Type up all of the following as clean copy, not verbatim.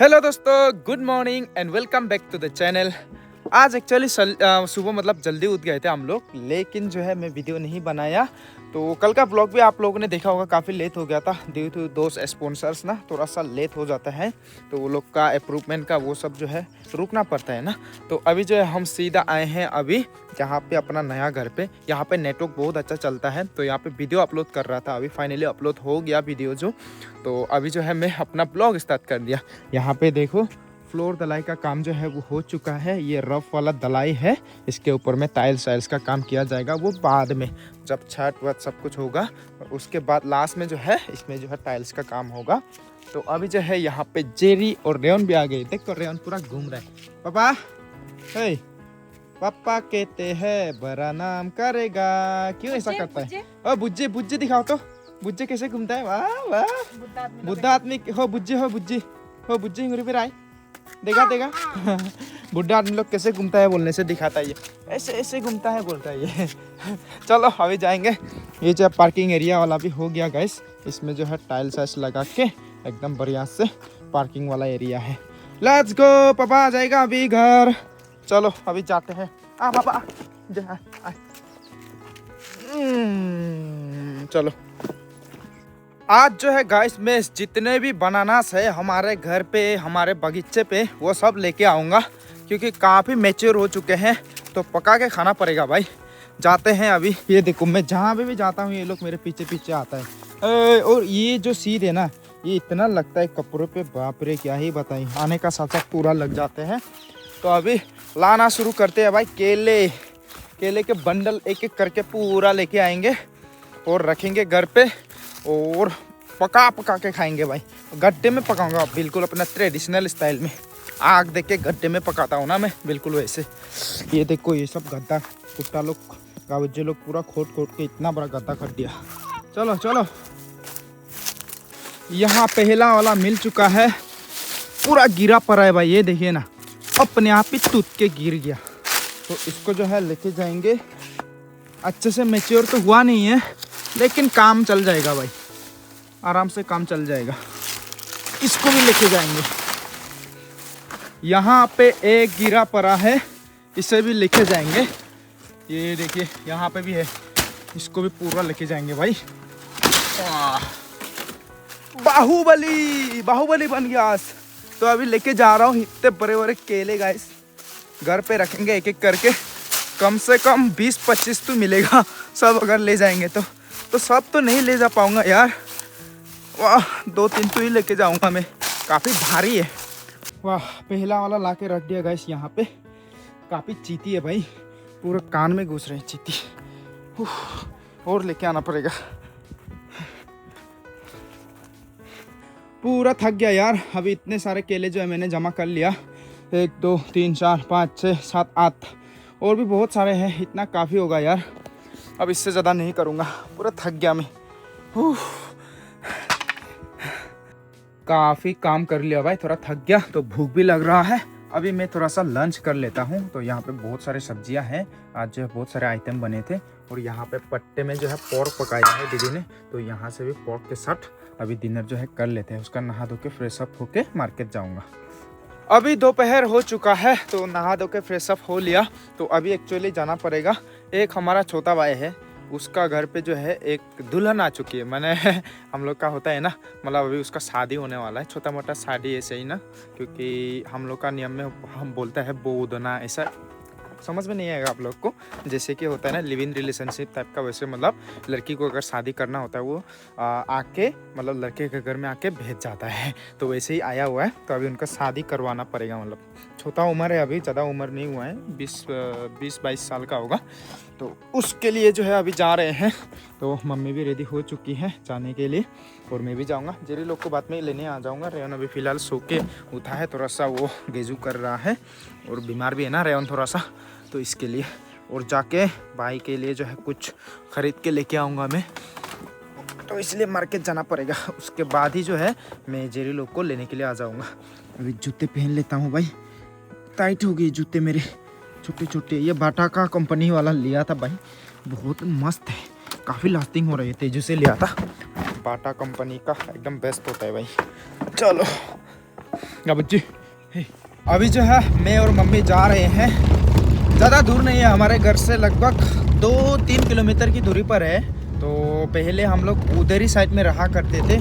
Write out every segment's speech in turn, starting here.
Hello दोस्तों, good morning and welcome back to the channel. आज actually सुबह मतलब जल्दी उठ गए थे हम लोग, लेकिन जो है मैं वीडियो नहीं बनाया। तो कल का ब्लॉग भी आप लोगों ने देखा होगा, काफ़ी लेट हो गया था ड्यू टू दोस्त स्पॉन्सर्स ना, थोड़ा सा लेट हो जाता है तो वो लोग का अप्रूवमेंट का वो सब जो है रुकना पड़ता है ना। तो अभी जो है हम सीधा आए हैं अभी यहाँ पे अपना नया घर पे। यहाँ पे नेटवर्क बहुत अच्छा चलता है, तो यहाँ पे वीडियो अपलोड कर रहा था। अभी फाइनली अपलोड हो गया वीडियो जो, तो अभी जो है मैं अपना ब्लॉग स्टार्ट कर दिया। यहाँ पे देखो फ्लोर दलाई का काम जो है वो हो चुका है। ये रफ वाला दलाई है, इसके ऊपर में टाइल्स का काम किया जाएगा, वो बाद में जब छत वत सब कुछ होगा उसके बाद लास्ट में जो है इसमें जो है टाइल्स का काम होगा। तो अभी जो है यहाँ पे जेरी और रेयन भी आ गए। देखो रेयन पूरा घूम रहा है। पापा हे, पापा कहते हैं बड़ा नाम करेगा। क्यों ऐसा करता है? ओ बुज्जे बुज्जे दिखाओ तो, बुज्जे कैसे घूमता है। वाह वाह, बुद्धा आदमी हो बुज्जे, हो बुज्जी, हो बुज्जी मेरे पे आए। देखा बुढ़ा आदमी लोग कैसे घूमता है बोलने से दिखाता है, ये ऐसे ऐसे घूमता है बोलता है ये। चलो अभी जाएंगे। ये जो पार्किंग एरिया वाला भी हो गया गाइस, इसमें जो है टाइल्स लगा के एकदम बढ़िया से पार्किंग वाला एरिया है। लेट्स गो, पापा आ जाएगा अभी घर। चलो अभी जाते हैं। पापा चलो। आज जो है गाइस मैं जितने भी बनानास है हमारे घर पे, हमारे बगीचे पे, वो सब लेके आऊँगा, क्योंकि काफ़ी मैच्योर हो चुके हैं तो पका के खाना पड़ेगा भाई। जाते हैं अभी। ये देखो मैं जहाँ भी जाता हूँ ये लोग मेरे पीछे पीछे आता है। और ये जो सीध है ना, ये इतना लगता है कपड़ों पे, बाप रे क्या ही बताएं। आने का साथ साथ पूरा लग जाते हैं। तो अभी लाना शुरू करते हैं भाई। केले के बंडल एक एक करके पूरा लेके आएंगे और रखेंगे घर पे, और पका के खाएंगे भाई। गड्ढे में पकाऊंगा बिल्कुल अपना ट्रेडिशनल स्टाइल में। आग देख के गड्ढे में पकाता हूँ ना मैं, बिल्कुल वैसे। ये देखो ये सब गड्ढा कुत्ता लोग, गावजे लोग पूरा खोद के इतना बड़ा गड्ढा कर दिया। चलो चलो, यहाँ पहला वाला मिल चुका है, पूरा गिरा पड़ा है भाई। ये देखिए ना, अपने आप ही टूट के गिर गया। तो इसको जो है लेके जाएंगे। अच्छे से मैच्योर तो हुआ नहीं है, लेकिन काम चल जाएगा भाई, आराम से काम चल जाएगा। इसको भी लेके जाएंगे। यहाँ पे एक गिरा पड़ा है, इसे भी लेके जाएंगे। ये देखिए यहाँ पे भी है, इसको भी पूरा लेके जाएंगे भाई। बाहुबली बन गया आज। तो अभी लेके जा रहा हूँ इतने बड़े बड़े केले गाइस। घर पे रखेंगे एक एक करके, कम से कम 20-25 तो मिलेगा सब अगर ले जाएंगे तो सब तो नहीं ले जा पाऊंगा यार। वाह, 2-3 तो ही लेके जाऊंगा मैं, काफ़ी भारी है। वाह, पहला वाला ला के रख दिया गाइस यहाँ पे। काफ़ी चीती है भाई, पूरा कान में घुस रहे हैं चीती। और लेके आना पड़ेगा। पूरा थक गया यार। अभी इतने सारे केले जो है मैंने जमा कर लिया। 1 2 3 4 5 6 7 8 और भी बहुत सारे हैं। इतना काफ़ी होगा यार, अब इससे ज़्यादा नहीं करूँगा। पूरा थक गया मैं। काफ़ी काम कर लिया भाई, थोड़ा थक गया तो भूख भी लग रहा है। अभी मैं थोड़ा सा लंच कर लेता हूँ। तो यहाँ पे बहुत सारे सब्जियाँ हैं, आज जो है बहुत सारे आइटम बने थे। और यहाँ पे पट्टे में जो है पोर्क पकाया है दीदी ने, तो यहाँ से भी पोर्क के साथ अभी डिनर जो है कर लेते हैं। उसका नहा धो के फ्रेश अप होके मार्केट जाऊँगा। अभी दोपहर हो चुका है, तो नहा धो के फ्रेश अप हो लिया। तो अभी एक्चुअली जाना पड़ेगा। एक हमारा छोटा भाई है, उसका घर पे जो है एक दुल्हन आ चुकी है। मैंने हम लोग का होता है ना, मतलब अभी उसका शादी होने वाला है, छोटा मोटा शादी ऐसे ही ना, क्योंकि हम लोग का नियम में हम बोलते हैं बोधना, ऐसा समझ में नहीं आएगा आप लोग को। जैसे कि होता है ना लिव इन रिलेशनशिप टाइप का, वैसे मतलब लड़की को अगर शादी करना होता है वो आके मतलब लड़के के घर में आके भेज जाता है। तो वैसे ही आया हुआ है, तो अभी उनका शादी करवाना पड़ेगा। मतलब छोटा उम्र है, अभी ज़्यादा उम्र नहीं हुआ है, 20-22 साल का होगा। तो उसके लिए जो है अभी जा रहे हैं। तो मम्मी भी रेडी हो चुकी है जाने के लिए, और मैं भी जाऊंगा। जेरी लोग को बाद में लेने आ जाऊंगा। रेयन अभी फ़िलहाल सो के उठा है, थोड़ा सा वो गेजू कर रहा है, और बीमार भी है ना रेयन थोड़ा सा, तो इसके लिए। और जाके भाई के लिए जो है कुछ ख़रीद के लेके आऊँगा मैं, तो इसलिए मार्केट जाना पड़ेगा। उसके बाद ही जो है मैं जेरी लोग को लेने के लिए आ जाऊँगा। अभी जूते पहन लेता हूँ भाई, टाइट हो गए जूते मेरे छोटे छोटे। ये बाटा का कंपनी वाला लिया था भाई, बहुत मस्त है, काफ़ी लास्टिंग हो रही है। तेजू से लिया था, बाटा कंपनी का एकदम बेस्ट होता है भाई। चलो बच्ची। अभी जो है मैं और मम्मी जा रहे हैं, ज़्यादा दूर नहीं है, हमारे घर से लगभग 2-3 किलोमीटर की दूरी पर है। तो पहले हम लोग उधर ही साइड में रहा करते थे,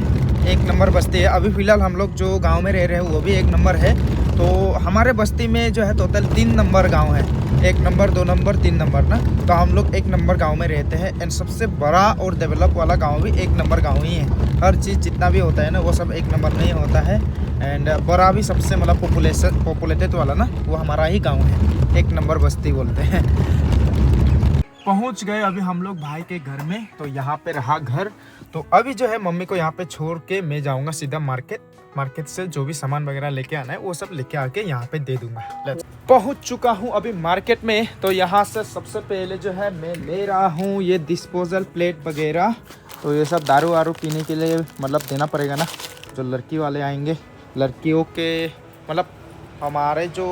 1 नंबर बस्ती है। अभी फ़िलहाल हम लोग जो गांव में रह रहे हैं वो भी 1 नंबर है। तो हमारे बस्ती में जो है टोटल 3 नंबर गांव है, 1 नंबर 2 नंबर 3 नंबर ना। तो हम लोग 1 नंबर गांव में रहते हैं एंड सबसे बड़ा और डेवलप वाला गांव भी 1 नंबर गांव ही है। हर चीज़ जितना भी होता है ना वो सब 1 नंबर में ही होता है। एंड बड़ा भी सबसे मतलब पॉपुलेटेड वाला ना वो हमारा ही गाँव है, 1 नंबर बस्ती बोलते हैं। पहुंच गए अभी हम लोग भाई के घर में। तो यहाँ पे रहा घर। तो अभी जो है मम्मी को यहाँ पे छोड़ के मैं जाऊँगा सीधा मार्केट से जो भी सामान वगैरह लेके आना है वो सब लेके आके यहाँ पे दे दूंगा। पहुंच चुका हूँ अभी मार्केट में। तो यहाँ से सबसे पहले जो है मैं ले रहा हूँ ये डिस्पोजल प्लेट वगैरह। तो ये सब दारू वारू पीने के लिए मतलब देना पड़ेगा ना, जो लड़की वाले आएंगे, लड़कियों के मतलब हमारे जो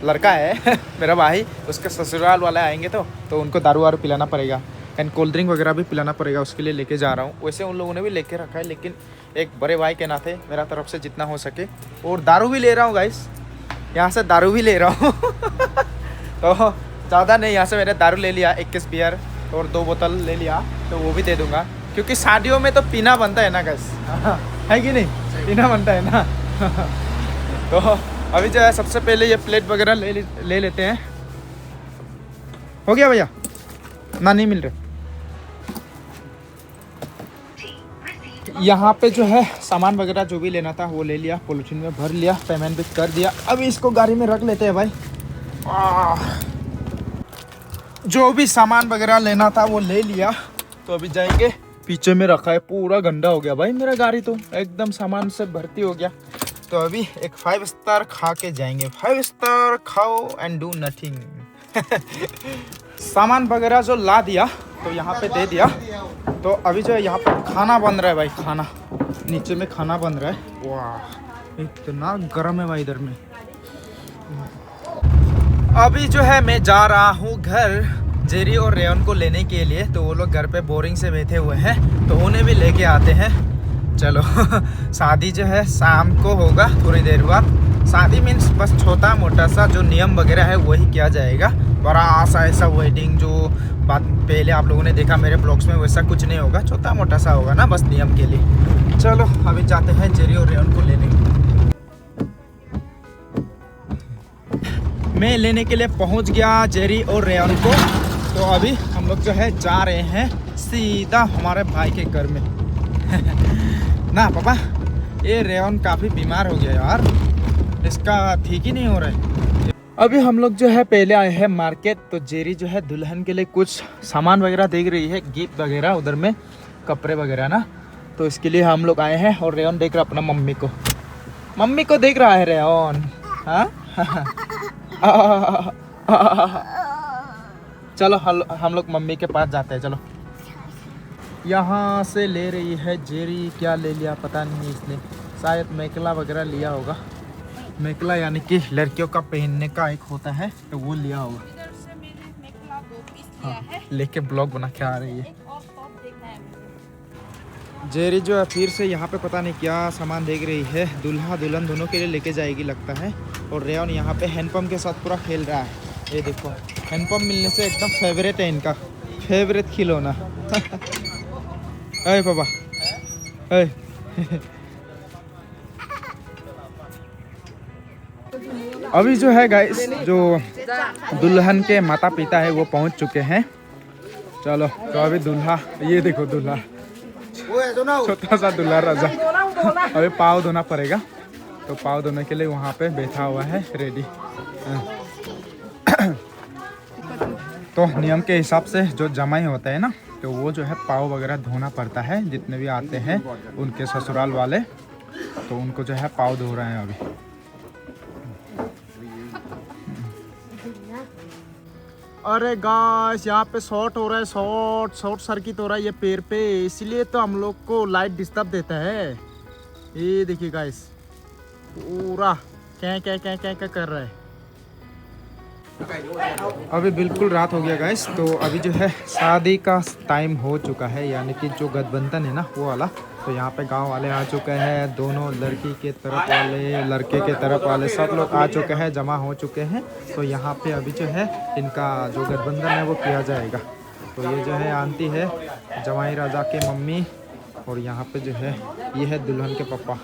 लड़का है मेरा भाई, उसके ससुराल वाले आएंगे तो उनको दारू वारू पिलाना पड़ेगा एंड कोल्ड ड्रिंक वगैरह भी पिलाना पड़ेगा, उसके लिए लेके जा रहा हूँ। वैसे उन लोगों ने भी लेके रखा है, लेकिन एक बड़े भाई के नाते मेरा तरफ से जितना हो सके। और दारू भी ले रहा हूँ गाइस, यहाँ से दारू भी ले रहा हूँ तो ज़्यादा नहीं, यहाँ से मैंने दारू ले लिया 21 बियर और 2 बोतल ले लिया, तो वो भी दे दूँगा क्योंकि शादियों में तो पीना बनता है ना गाइस है कि नहीं, पीना बनता है ना तो अभी जो है सबसे पहले ये प्लेट वगैरह ले लेते हैं। हो गया भैया ना, नहीं मिल रहे। यहाँ पे जो है सामान वगैरह जो भी लेना था वो ले लिया, पॉलिथीन में भर लिया, पेमेंट भी कर दिया। अभी इसको गाड़ी में रख लेते हैं भाई। जो भी सामान वगैरह लेना था वो ले लिया। तो अभी जाएंगे, पीछे में रखा है, पूरा गंदा हो गया भाई मेरा गाड़ी, तो एकदम सामान से भर्ती हो गया। तो अभी एक 5 स्टार खा के जाएंगे, 5 स्टार खाओ एंड डू नथिंग सामान वगैरह जो ला दिया तो यहाँ पे दे दिया। तो अभी जो है यहाँ पे खाना बन रहा है भाई, खाना नीचे में खाना बन रहा है। वाह इतना गर्म है भाई इधर में। अभी जो है मैं जा रहा हूँ घर जेरी और रेयन को लेने के लिए। तो वो लोग घर पे बोरिंग से बैठे हुए हैं, तो उन्हें भी लेके आते हैं। चलो शादी जो है शाम को होगा थोड़ी देर बाद। शादी मीन्स बस छोटा मोटा सा जो नियम वगैरह है वही किया जाएगा, बड़ा सा ऐसा वेडिंग जो बात पहले आप लोगों ने देखा मेरे ब्लॉग्स में वैसा कुछ नहीं होगा, छोटा मोटा सा होगा ना बस नियम के लिए। चलो अभी जाते हैं जेरी और रेयन को लेने। मैं लेने के लिए पहुंच गया जेरी और रेयन को। तो अभी हम लोग जो है जा रहे हैं सीधा हमारे भाई के घर में ना पापा, ये रेयन काफ़ी बीमार हो गया यार, इसका ठीक ही नहीं हो रहा है। अभी हम लोग जो है पहले आए हैं मार्केट। तो जेरी जो है दुल्हन के लिए कुछ सामान वगैरह देख रही है, गिफ्ट वगैरह उधर में, कपड़े वगैरह ना। तो इसके लिए हम लोग आए हैं और रेयन देख रहा अपना मम्मी को देख रहा है रेयन। हाँ चलो हम लोग मम्मी के पास जाते हैं। चलो यहाँ से ले रही है जेरी, क्या ले लिया पता नहीं इसने, शायद मेकला वगैरह लिया होगा। मेकला यानी कि लड़कियों का पहनने का एक होता है, तो वो लिया होगा। इधर से मैंने मेकला 2 पीस हाँ, लिया है। लेके ब्लॉग बना के आ रही है। और टॉप देखना है मुझे। जेरी जो है फिर से यहाँ पे पता नहीं क्या सामान देख रही है, दूल्हा दुल्हन दोनों के लिए लेके जाएगी लगता है। और रेयन यहाँ पे हैंडपम्प के साथ पूरा खेल रहा है। ये देखो हैंडपम्प मिलने से एकदम फेवरेट है इनका, फेवरेट खिलौना अरे पापा अभी जो है गाइस जो दुल्हन के माता पिता है वो पहुंच चुके हैं। चलो तो अभी दूल्हा, ये देखो दूल्हा, छोटा सा दूल्हा राजा। अभी पाँव धोना पड़ेगा, तो पाँव धोने के लिए वहाँ पे बैठा हुआ है रेडी। तो नियम के हिसाब से जो जमाई होता है ना, तो वो जो है पाँव वगैरह धोना पड़ता है। जितने भी आते हैं उनके ससुराल वाले, तो उनको जो है पाँव धो रहे हैं अभी। अरे गाइस यहाँ पे शॉर्ट हो रहा है, शॉर्ट सर्किट हो रहा है ये पैर पे, इसलिए तो हम लोग को लाइट डिस्टर्ब देता है। ये देखिए गाइस पूरा क्या कर रहा है। अभी बिल्कुल रात हो गया गाइस। तो अभी जो है शादी का टाइम हो चुका है, यानी कि जो गठबंधन है ना वो वाला, तो यहाँ पे गांव वाले आ चुके हैं, दोनों लड़की के तरफ वाले लड़के के तरफ वाले सब लोग आ चुके हैं, जमा हो चुके हैं। तो यहाँ पे अभी जो है इनका जो गठबंधन है वो किया जाएगा। तो ये जो है आंटी है जवाई राजा के मम्मी, और यहाँ पे जो है ये है दुल्हन के पापा,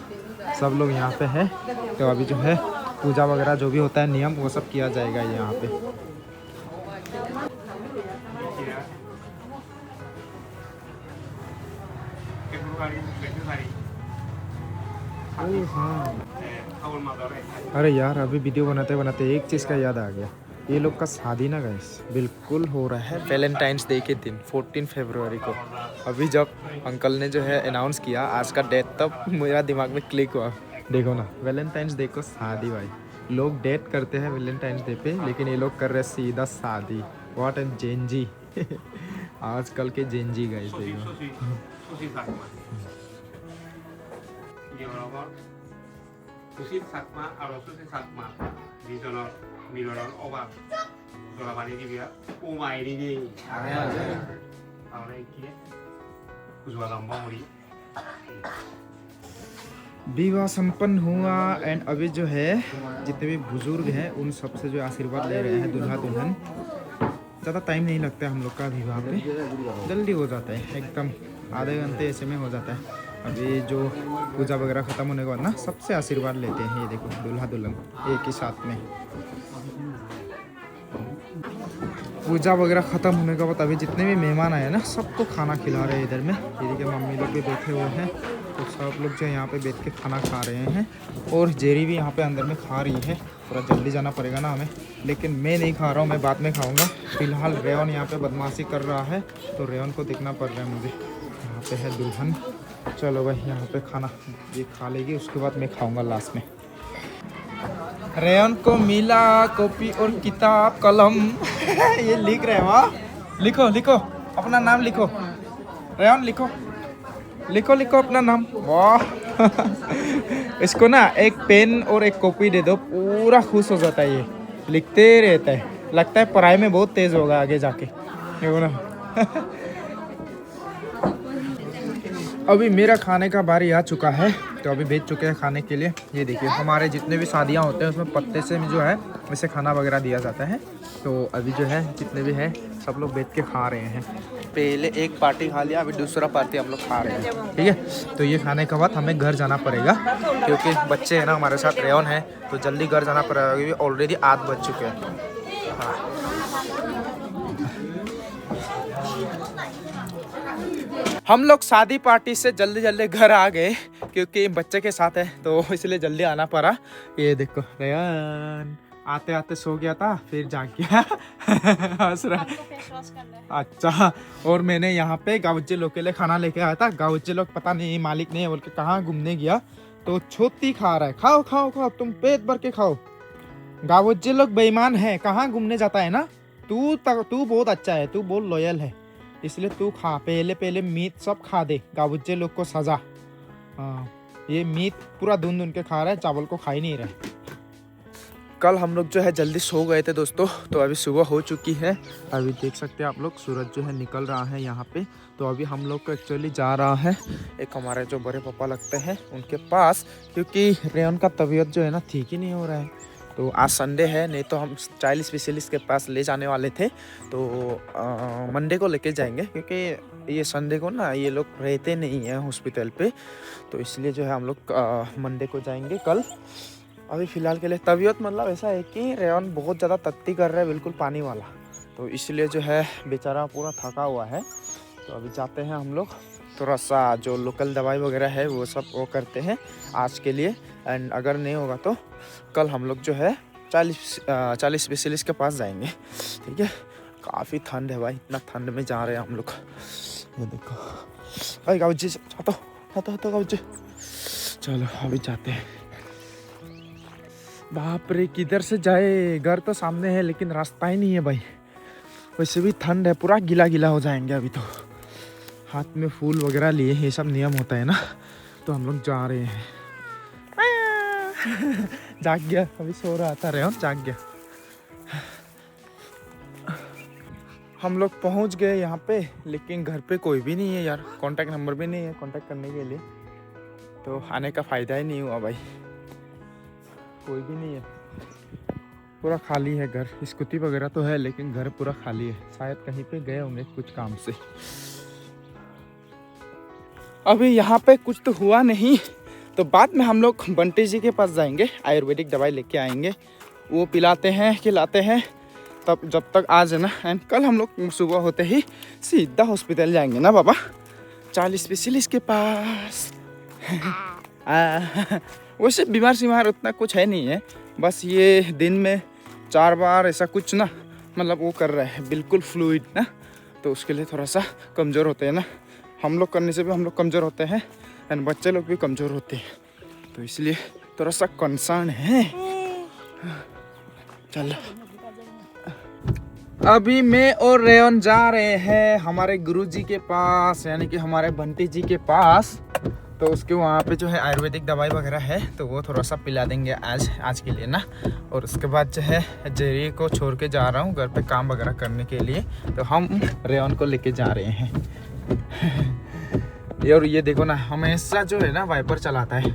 सब लोग यहाँ पे हैं। तो अभी जो है पूजा वगैरह जो भी होता है नियम वो सब किया जाएगा यहाँ पे। हाँ, अरे यार अभी वीडियो बनाते बनाते एक चीज़ का याद आ गया, ये लोग का शादी ना गाइस बिल्कुल हो रहा है वैलेंटाइंस डे के दिन 14 फरवरी को। अभी जब अंकल ने जो है अनाउंस किया आज का डेट, तब मेरा दिमाग में क्लिक हुआ। देखो ना, वैलेंटाइंस डे को शादी भाई, लोग डेट करते हैं वैलेंटाइंस डे पे, लेकिन ये लोग कर रहे सीधा शादी। व्हाट एन जेनजी आजकल के जेनजी गाइस देखो। Susit sakma atau susit sakma di sana miloran obat dola bani dia umai ini awalnya kiri kuzwa lambang muri विवाह संपन्न हुआ एंड अभी जो है जितने भी बुजुर्ग हैं उन सबसे जो आशीर्वाद ले रहे हैं दूल्हा दुल्हन। ज़्यादा टाइम नहीं लगता है हम लोग का विवाह पे, जल्दी हो जाता है, एकदम आधे घंटे ऐसे में हो जाता है। अभी जो पूजा वगैरह ख़त्म होने के बाद ना सबसे आशीर्वाद लेते हैं, ये देखो दूल्हा दुल्हन एक ही साथ में। पूजा वगैरह ख़त्म होने के बाद अभी जितने भी मेहमान आए ना सबको खाना खिला रहे हैं इधर में। ये देखिए मम्मी लोग भी बैठे हुए हैं, तो सब लोग जो यहाँ पे बैठ के खाना खा रहे हैं, और जेरी भी यहाँ पे अंदर में खा रही है। थोड़ा जल्दी जाना पड़ेगा ना हमें, लेकिन मैं नहीं खा रहा हूँ, मैं बाद में खाऊँगा। फिलहाल रेयन यहाँ पे बदमाशी कर रहा है, तो रेयन को देखना पड़ रहा है मुझे। यहाँ पे है दुल्हन, चलो भाई यहाँ पे खाना ये खा लेगी, उसके बाद मैं खाऊँगा लास्ट में। रेयन को मिला कॉपी और किताब कलम ये लिख रहे हैं वहाँ, लिखो लिखो अपना नाम लिखो, रेयन लिखो लिखो लिखो अपना नाम। वाह इसको ना एक पेन और एक कॉपी दे दो, पूरा खुश हो जाता है, ये लिखते रहता है, लगता है पढ़ाई में बहुत तेज होगा आगे जाके, देखो ना अभी मेरा खाने का बारी आ चुका है, तो अभी भेज चुके हैं खाने के लिए। ये देखिए हमारे जितने भी शादियां होते हैं उसमें पत्ते से जो है वैसे खाना वगैरह दिया जाता है। तो अभी जो है जितने भी हैं सब लोग बैठ के खा रहे हैं। पहले एक पार्टी खा लिया, अभी दूसरा पार्टी हम लोग खा रहे हैं, ठीक है। तो ये खाने के बाद हमें घर जाना पड़ेगा, क्योंकि बच्चे हैं ना हमारे साथ, रेयन है, तो जल्दी घर जाना पड़ेगा, क्योंकि ऑलरेडी 8 बज चुके हैं। हाँ हम लोग शादी पार्टी से जल्दी जल्दी घर आ गए, क्योंकि बच्चे के साथ है तो इसलिए जल्दी आना पड़ा। ये देखो रेयन आते आते सो गया था, फिर जाग गया हंस रहा है। अच्छा, और मैंने यहाँ पे गावच्चे लोग के लिए खाना लेके आया था। गावच्चे लोग पता नहीं मालिक नहीं है बोल के कहाँ घूमने गया, तो छोटी खा रहा है। खाओ खाओ खाओ, तुम पेट भर के खाओ। गावच्चे लोग बेईमान है, कहाँ घूमने जाता है ना, तू बहुत अच्छा है, तू बहुत लॉयल है, इसलिए तू खा, पहले मीट सब खा दे, गावच्चे लोग को सजा। हाँ ये मीट पूरा धुन के खा रहा है, चावल को खा ही नहीं रहा। कल हम लोग जो है जल्दी सो गए थे दोस्तों, तो अभी सुबह हो चुकी है। अभी देख सकते हैं आप लोग सूरज जो है निकल रहा है यहाँ पे। तो अभी हम लोग को एक्चुअली जा रहा है एक हमारे जो बड़े पापा लगते हैं उनके पास, क्योंकि रेयन का तबीयत जो है ना ठीक ही नहीं हो रहा है। तो आज संडे है, नहीं तो हम चाइल्ड स्पेशलिस्ट के पास ले जाने वाले थे, तो मंडे को लेके जाएंगे, क्योंकि ये संडे को ना ये लोग रहते नहीं हैं हॉस्पिटल पे, तो इसलिए जो है हम लोग मंडे को जाएंगे कल। अभी फ़िलहाल के लिए तबीयत मतलब ऐसा है कि रेयन बहुत ज़्यादा तत्ती कर रहा है, बिल्कुल पानी वाला, तो इसलिए जो है बेचारा पूरा थका हुआ है। तो अभी जाते हैं हम लोग, थोड़ा सा जो लोकल दवाई वगैरह है वो सब वो करते हैं आज के लिए, एंड अगर नहीं होगा तो कल हम लोग जो है 40 स्पेशलिस्ट के पास जाएंगे, ठीक है। काफ़ी ठंड है भाई, इतना ठंड में जा रहे हैं हम लोग। ये देखो भाई गावजी जाता गावजी, चलो अभी जाते हैं। बाप रे किधर से जाए, घर तो सामने है लेकिन रास्ता ही नहीं है भाई। वैसे भी ठंड है, पूरा गीला गीला हो जाएंगे अभी तो। हाथ में फूल वगैरह लिए, ये सब नियम होता है ना, तो हम लोग जा रहे हैं। जाग गया, अभी सो रहा था रेयन, जाग गया। हम लोग पहुंच गए यहाँ पे, लेकिन घर पे कोई भी नहीं है यार, कांटेक्ट नंबर भी नहीं है कांटेक्ट करने के लिए, तो आने का फ़ायदा ही नहीं हुआ भाई, कोई भी नहीं है, पूरा खाली है घर। स्कूटी वगैरह तो है लेकिन घर पूरा खाली है, शायद कहीं पे गए होंगे कुछ काम से। अभी यहाँ पे कुछ तो हुआ नहीं, तो बाद में हम लोग बंटी जी के पास जाएंगे, आयुर्वेदिक दवाई लेके आएंगे, वो पिलाते हैं खिलाते हैं, तब जब तक आज है ना। एंड कल हम लोग सुबह होते ही सीधा हॉस्पिटल जाएंगे ना बाबा, चार्ली स्पेशलिस्ट के पास। वैसे बीमार सीमार उतना कुछ है नहीं है, बस ये दिन में 4 बार ऐसा कुछ ना, मतलब वो कर रहा है बिल्कुल फ्लूइड ना, तो उसके लिए थोड़ा सा कमज़ोर होते हैं ना, हम लोग करने से भी हम लोग कमज़ोर होते हैं एंड बच्चे लोग भी कमज़ोर होते हैं, तो इसलिए थोड़ा सा कंसर्न है। चलो अभी मैं और रेयन जा रहे हैं हमारे गुरुजी के पास, यानी कि हमारे बंटी जी के पास, तो उसके वहाँ पे जो है आयुर्वेदिक दवाई वगैरह है, तो वो थोड़ा सा पिला देंगे आज के लिए ना। और उसके बाद जो है जेरी को छोड़ के जा रहा हूँ घर पे काम वगैरह करने के लिए, तो हम रेयन को लेके जा रहे हैं। और ये देखो ना, हमेशा जो है ना वाइपर चलाता है।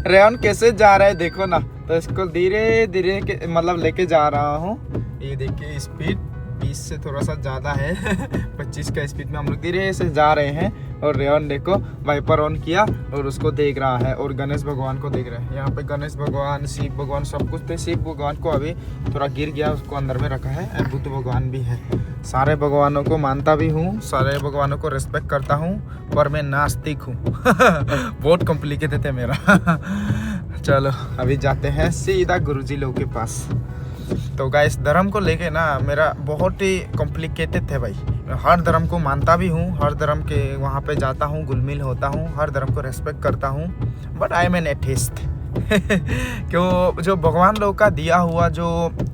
रेयन कैसे जा रहा है देखो ना, तो इसको धीरे धीरे मतलब लेके जा रहा हूँ। ये देखिए स्पीड 20 से थोड़ा सा ज़्यादा है। 25 का स्पीड में हम लोग धीरे से जा रहे हैं, और रेयन देखो वाइपर ऑन किया और उसको देख रहा है, और गणेश भगवान को देख रहा है। यहाँ पे गणेश भगवान, शिव भगवान सब कुछ थे। शिव भगवान को अभी थोड़ा गिर गया, उसको अंदर में रखा है, और बुद्ध भगवान भी है। सारे भगवानों को मानता भी हूँ, सारे भगवानों को रिस्पेक्ट करता हूँ, पर मैं नास्तिक हूँ। बहुत कॉम्प्लिकेटेड है मेरा। चलो अभी जाते हैं सीधा गुरुजी लोग के पास। तो गाइस धर्म को लेके ना मेरा बहुत ही कॉम्प्लिकेटेड है भाई, हर धर्म को मानता भी हूँ, हर धर्म के वहाँ पे जाता हूँ, घुल मिल होता हूँ, हर धर्म को रेस्पेक्ट करता हूँ, but I am an atheist. क्यों, जो भगवान लोग का दिया हुआ जो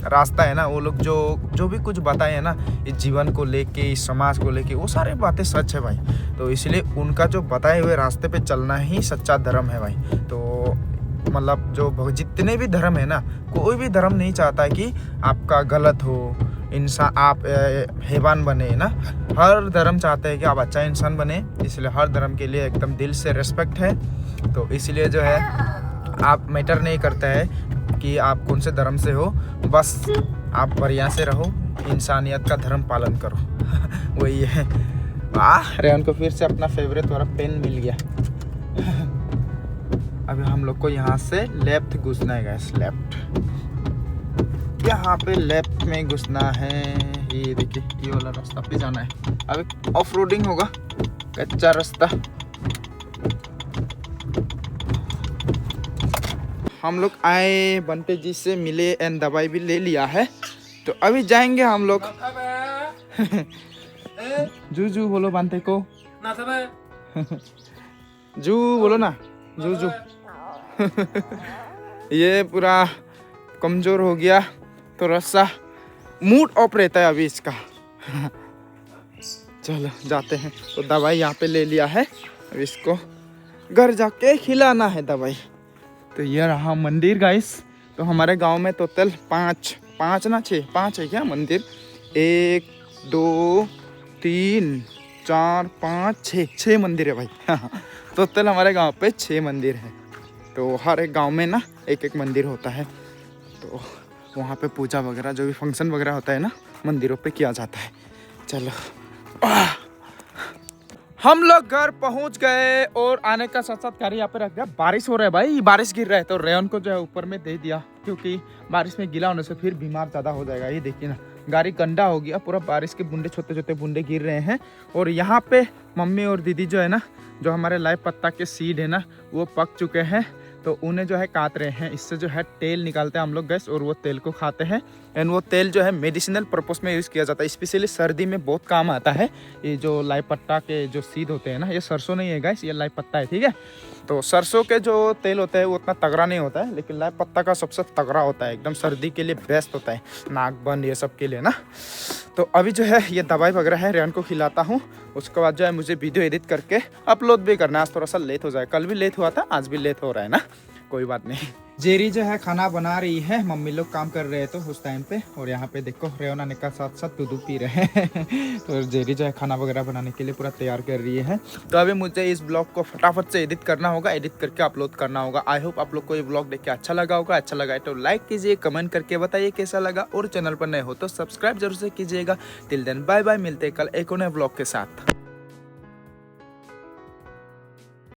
रास्ता है ना, वो लोग जो भी कुछ बताए हैं ना इस जीवन को लेके, इस समाज को लेके, वो सारे बातें सच है भाई। तो इसलिए उनका जो बताए हुए रास्ते पे चलना ही सच्चा धर्म है भाई। तो मतलब जो जितने भी धर्म है ना, कोई भी धर्म नहीं चाहता कि आपका गलत हो, इंसान आप हैवान बने ना। हर धर्म चाहते हैं कि आप अच्छा इंसान बने, इसलिए हर धर्म के लिए एकदम दिल से रिस्पेक्ट है। तो इसलिए जो है आप मैटर नहीं करता है कि आप कौन से धर्म से हो, बस आप बढ़िया से रहो, इंसानियत का धर्म पालन करो। वही है। रेयन को फिर से अपना फेवरेट वाला पेन मिल गया। अभी हम लोग को यहाँ से लेफ्ट घुसना है गाइस, लेफ्ट, यहाँ पे लेफ्ट में घुसना है। ये देखिए ये वाला रास्ता पे जाना है। अभी ऑफ रोडिंग होगा, कच्चा रास्ता। हम लोग आए, बंटे जी से मिले एंड दवाई भी ले लिया है, तो अभी जाएंगे हम लोग। जू बोलो बंटे को, जू बोलो ना, जू। ये पूरा कमज़ोर हो गया, थोड़ा सा मूड ऑफ रहता है अभी इसका। चलो जाते हैं। तो दवाई यहाँ पे ले लिया है, अब इसको घर जाके खिलाना है दवाई। तो ये रहा मंदिर गाइस। तो हमारे गांव में टोटल 5 ना 6 है क्या मंदिर, 1 2 3 4 5 6 मंदिर है भाई। टोटल हमारे गांव पे 6 मंदिर है। तो हर एक गांव में ना एक मंदिर होता है, तो वहाँ पे पूजा वगैरह जो भी फंक्शन वगैरह होता है ना मंदिरों पे किया जाता है। चलो हम लोग घर पहुँच गए, और आने का साथ साथ गाड़ी यहाँ पे रख दिया। बारिश हो रहा है भाई, बारिश गिर रहा है, तो रेयन को जो है ऊपर में दे दिया, क्योंकि बारिश में गीला होने से फिर बीमार ज़्यादा हो जाएगा। ये देखिए ना, गाड़ी गंदा हो गया पूरा, बारिश के बूंदे छोटे छोटे बूंदे गिर रहे हैं। और यहाँ पे मम्मी और दीदी जो है ना, जो हमारे लाइव पत्ता के सीड है ना, वो पक चुके हैं, तो उन्हें जो है काट रहे हैं। इससे जो है तेल निकालते हैं हम लोग गैस, और वो तेल को खाते हैं। एंड वो तेल जो है मेडिसिनल पर्पस में यूज़ किया जाता है, स्पेशली सर्दी में बहुत काम आता है। ये जो लाइव पत्ता के जो सीड होते हैं ना, ये सरसों नहीं है गैस, ये लाइव पत्ता है, ठीक है। तो सरसों के जो तेल होता है वो उतना तगड़ा नहीं होता है, लेकिन लाइव पत्ता का सबसे तगड़ा होता है, एकदम सर्दी के लिए बेस्ट होता है, नाक बंद ये सब के लिए ना। तो अभी जो है ये दवाई वगैरह है, रेयन को खिलाता हूँ, उसके बाद जो है मुझे वीडियो एडिट करके अपलोड भी करना है। आज थोड़ा सा लेट हो जाए, कल भी लेट हुआ था, आज भी लेट हो रहा है ना। कोई बात नहीं। जेरी जो है खाना बना रही है, मम्मी लोग काम कर रहे थे उस टाइम पे, और यहाँ पे देखो रेवना ने का साथ साथ दूध पी रहे हैं। तो जेरी जो है खाना वगैरह बनाने के लिए पूरा तैयार कर रही है। तो अभी मुझे इस ब्लॉग को फटाफट से एडिट करना होगा, एडिट करके अपलोड करना होगा। आई होप आप लोग को ये ब्लॉग देख के अच्छा लगा होगा। अच्छा लगा है तो लाइक कीजिए, कमेंट करके बताइए कैसा लगा, और चैनल पर नए हो तो सब्सक्राइब जरूर से कीजिएगा। टिल देन बाय बाय, मिलते हैं कल एक और नए ब्लॉग के साथ।